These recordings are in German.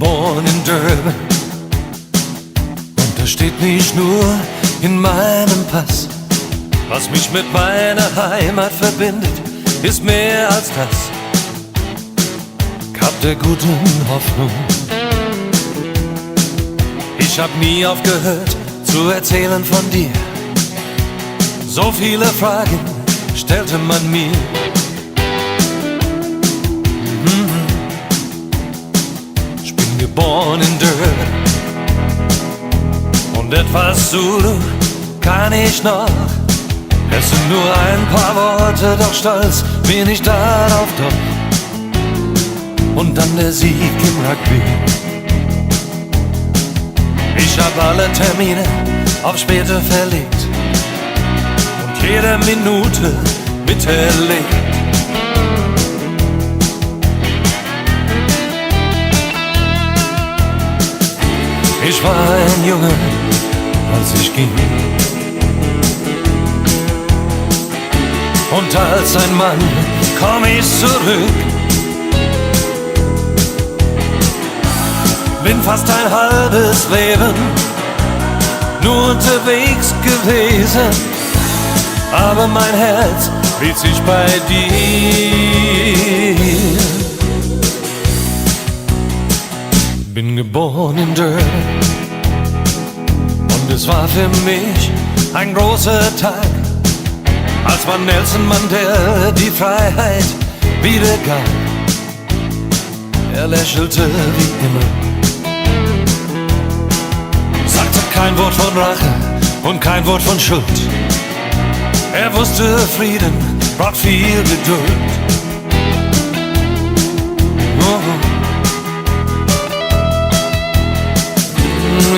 geboren in Durban. Und da steht nicht nur in meinem Pass, was mich mit meiner Heimat verbindet, ist mehr als das Kap der guten Hoffnung. Ich hab nie aufgehört zu erzählen von dir. So viele Fragen stellte man mir. Ich bin geboren in Durban und etwas Zulu kann ich noch. Es sind nur ein paar Worte, doch stolz bin ich darauf doch. Und dann der Sieg im Rugby. Ich hab alle Termine auf später verlegt und jede Minute miterlebt. Ich war ein Junge, als ich ging, und als ein Mann komm ich zurück. Bin fast ein halbes Leben nur unterwegs gewesen, aber mein Herz dreht sich bei dir. Bin geboren in Durban und es war für mich ein großer Tag, als man Nelson Mandela die Freiheit wiedergab. Er lächelte wie immer, sagte kein Wort von Rache und kein Wort von Schuld. Er wusste, Frieden braucht viel Geduld.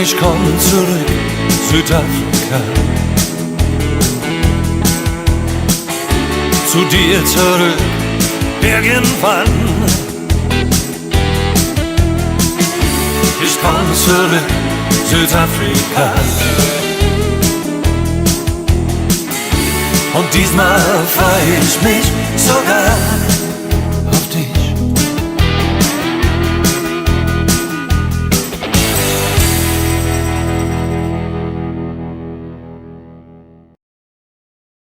Ich komm zurück, Südafrika, zu dir zurück, irgendwann. Ich komm zurück, Südafrika. Und diesmal freu ich mich sogar.